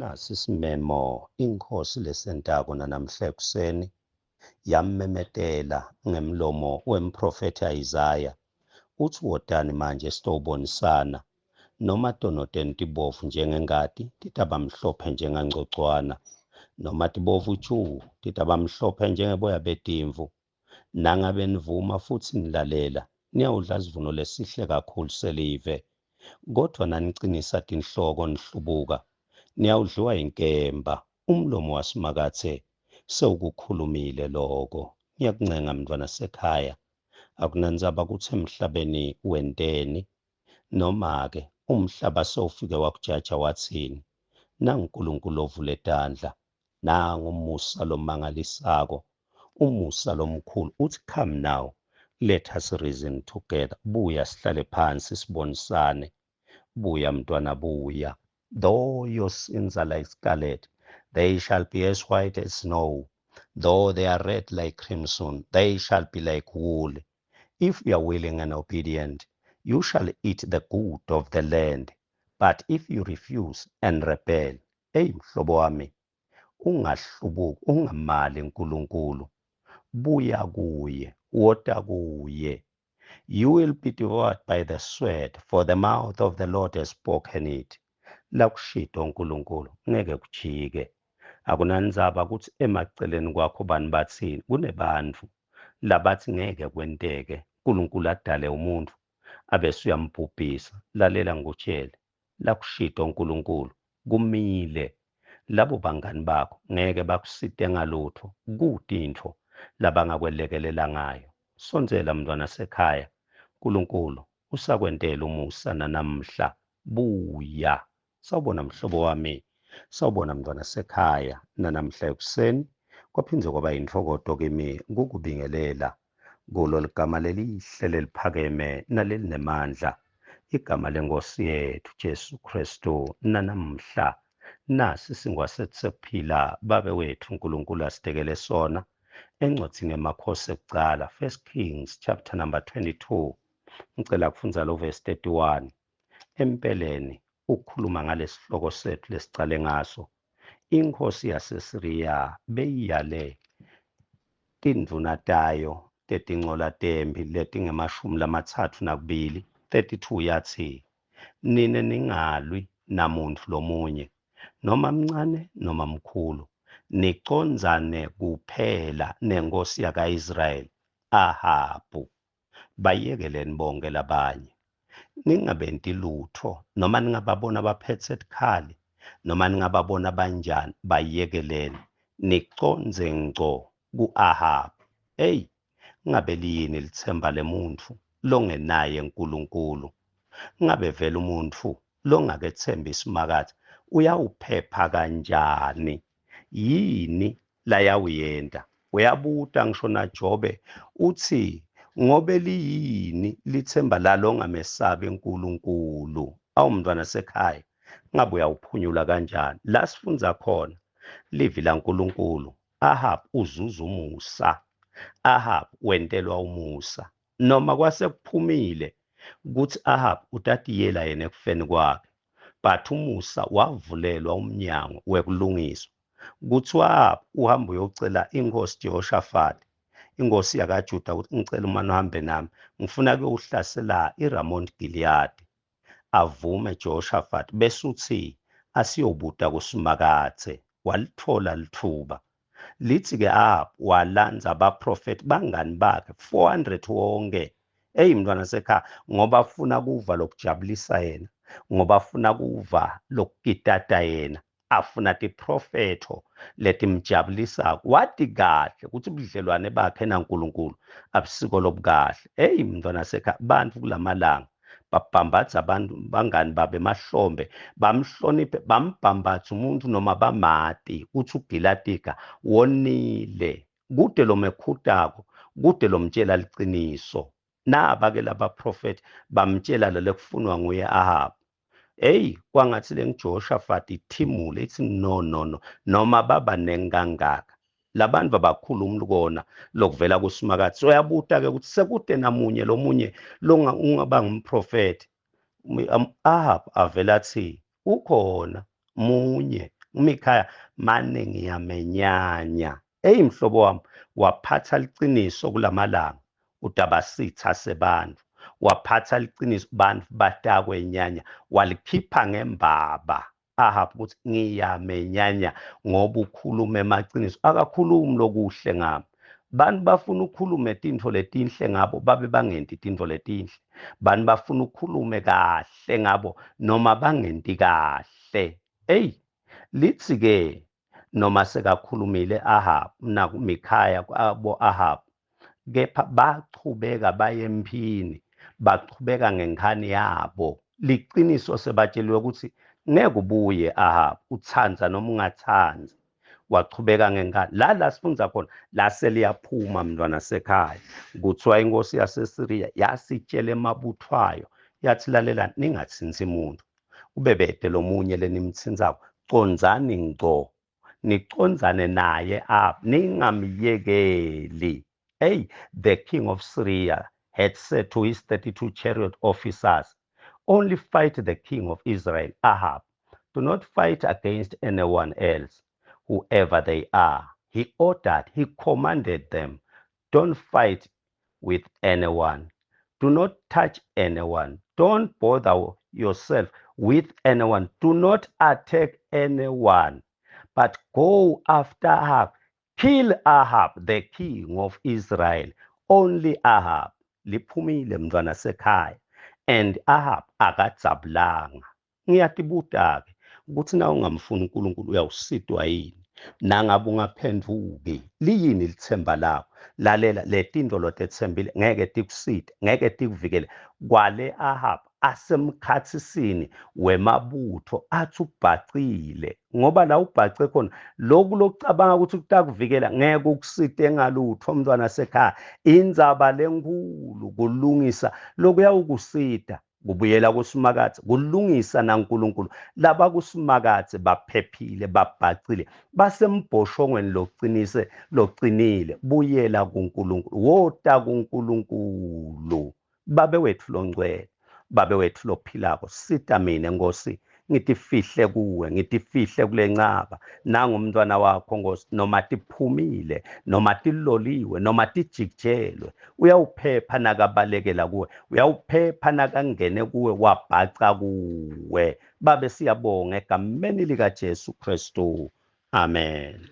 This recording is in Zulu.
Nasi isimemo inkosi lesentako namhla ekuseni yammemetela ngemlomo wemprofethi Isaya uthi wotani manje sitawubonisana noma tonoteni tibovu njengengadi titabamhlophe njengangcocwana noma tibovu chu titabamhlophe njengeboya betimvu. Nangabe nivuma futhi nilalela niyawudla sivuno lesihle kakhulu selive, kodwa nanicinisa tinhloko nihlubuka niyawudliwa inkemba. Umlomo wasimakathe sewukukhulumile loko. Ngiyakuncenga mntwana sekhaya, akunandzaba ukuthi emhlabeni wenteni, noma-ke umhlaba sewufike wakujaja wathini. NaNkulunkulu ovule tandla, nangumusa lomangalisako, umusa lomkhulu uthi come now, let us reason together. Buya sihlale phansi sibonisane. Buya mntwana buya. Though your sins are like scarlet, they shall be as white as snow. Though they are red like crimson, they shall be like wool. If you are willing and obedient, you shall eat the good of the land. But if you refuse and rebel, mhlobo wami, ungahlubuki, ungamali uNkulunkulu. Buya kuye, wota kuye. You will be devoured by the sword, for the mouth of the Lord has spoken it. Lakushito uNkulunkulu ngeke kujike. Akunandzaba ukuthi emaceleni kwakho bani bathini. Kunebantfu labathi ngeke kwenteke uNkulunkulu adale umuntu abese uyambhubhisa. Lalela ngikutshele, lakushito uNkulunkulu kumile. Labo bangani bakho ngeke bakusite ngalutho kutintfo labangakwelekelela ngayo. Sonzela mntwana sekhaya, uNkulunkulu usakwentela umusa namhla. Buya. Sawubona mhlobo wami, sawubona mntwana sekhaya. Namhla ekuseni kwaphindze kwaba yintokoto kimi ukukubingelela kulo ligama lelihle leliphakeme nalelinemandla, igama lenkosi yethu Jesu Kristu. Namhla nasi singwasethi sekuphila babe wethu uNkulunkulu asitekele sona encwadzini yemakhosi ekucala, 1 Kings chapter number 22. Ngicela kufundza lo verse 31. Empeleni ukukhuluma ngalesihloko sethu lesicale ngaso. Inkosi yaseSiriya beyiyale tindvuna tayo tetincola tempi letingemashumi 32 yathi, nine ningalwi namuntfu lomunye, noma mncane noma mkhulu, nicondzane kuphela nenkosi yaka-Israyeli Ahabu. Bayekeleni bonke labanye. Ningabenti lutho, noma ningababona abaphethe tikhali, noma ningababona banjani, bayekeleni. Nicondze ngco ku-Ahabu. Ngabe liyini lithemba lemuntfu longenaye uNkulunkulu? Ngabe vele umuntfu longakethemba isimakathe uyawuphepha kanjani? Yini layawuyenta? Uyabuta ngisho naJobe uthi ngobe liyini lithemba lalo ongamesabi uNkulunkulu. Awu mntwana sekhaya, ngabe uyawuphunyula kanjani? La sifunza khona livi laNkulunkulu. Ahabu uzuza umusa. Ahabu wentelwa umusa. Noma kwase kuphumile ukuthi Ahabu utatiyela yena ekufeni kwakhe, but umusa wavulelwa umnyango wekulungiswa. Kuthi Ahabu uhamba uyocela inkosi Jehoshafati, inkosi yakaJuda, ukuthi ngicela umane uhambe nami, ngifuna kuyouhlasela iRamont Gileadi. Avume Jehoshafati bese uthi asiyobuta kusimakathe. Walithola lithuba. Lithi-ke Ahabu walanza abaprofeti bangani bakhe 400 wonke. Mntwana sekhaya, ngoba afuna kuva lokujabulisa yena, ngoba afuna kuva lokukitata yena, afuna tiprofeto letimjabulisako. Wati kahle ukuthi ubudlelwane bakhe naNkulunkulu abusiko lobukahle. Mntwana sekhaya, bantu kulamalanga babhambatha abantu bangani babe emahlombe, bamhloniphe, bambhambatha umuntu noma bamati uthi uGiladika wonile. Kude lo mekhutako, kude lo mtshela liciniso. Naba-ke laba prophet bamtshela lelo kufunwa nguye Ahabu. Kwangathi le ngiJehoshafati ithimule ithi no, noma baba nengangaka labantu babakhuluma ukona lokuvela kusimakathe. Uyabuta-ke ukuthi sekude namunye lomunye ungaba ngumprofeti. Ahabu avela athi ukhona munye uMikhaya mane ngiyamenyanya mhlobo wami waphatha liqiniso kulamalanga udabasitha sebantu waphatha liqiniso bantu batakwenyanya walikhipha ngembaba Ahabu ukuthi ngiyamenyanya ngoba ukhuluma emaqiniso akakhulumi lokuhle ngami bani bafuna ukukhulume tintfo letinhle ngabo babe bangenti tintfo letinhle bani bafuna ukukhulume kahle ngabo noma bangenti kahle lithi ke noma sekakhulumile Ahabu naku Mikhaya abo Ahabu kepha bachubeka baye emphini bachubeka ngenkani yabo liqiniso sebatsheliwe ukuthi ngeke ubuye Ahabu uthanza noma ungathanzi wachubeka ngenkani la sifunza khona la seliyaphuma mntwana sekhaya kuthiwa inkosi yaseSiriya yasitshela emabuthwayo yathi lalela ningathinzi umuntu ubebede lomunye lenimthinzako condzani ngco nicondzane naye ningamyekeli the king of Syria had said to his 32 chariot officers, only fight the king of Israel, Ahab. Do not fight against anyone else, whoever they are. He ordered, he commanded them, don't fight with anyone. Do not touch anyone. Don't bother yourself with anyone. Do not attack anyone, but go after Ahab. Kill Ahab, the king of Israel. Only Ahab. Liphumile mntwana sekhaya. And Ahab akadzabulanga. Ngiyatibuta-ke ukuthi na ungamfuni uNkulunkulu uyawusidwa yini. Nangabe ungaphendvuki liyini lithemba lakho. Lalela letinto lotethembile ngeke tikuside, ngeke tikuvikele. Kwale Ahab asemkhathisini wemabutho athi ubhacile ngoba la ubhace khona lokhu lokucabanga ukuthi kutakuvikela ngeke ukuside engalutho mntwana sekhaya indzaba lenkulu kulungisa lokuya ukusida kubuyela kusimakathe kulungisa naNkulunkulu laba kusimakathe baphephile babhacile basembhoshongweni loqinile buyela kuNkulunkulu wota kuNkulunkulu babe wethu longcwele babe wethu lophilako sita mina Nkosi ngitifihle kuwe ngitifihle kule ncaba nangumntwana wakho Nkosi noma tiphumile noma tiloliwe noma tijikijelwe uyawuphepha nakabalekela kuwe uyawuphepha nakangene kuwe wabhaca kuwe babe siyabonga egameni lika Jesu Kristu amen.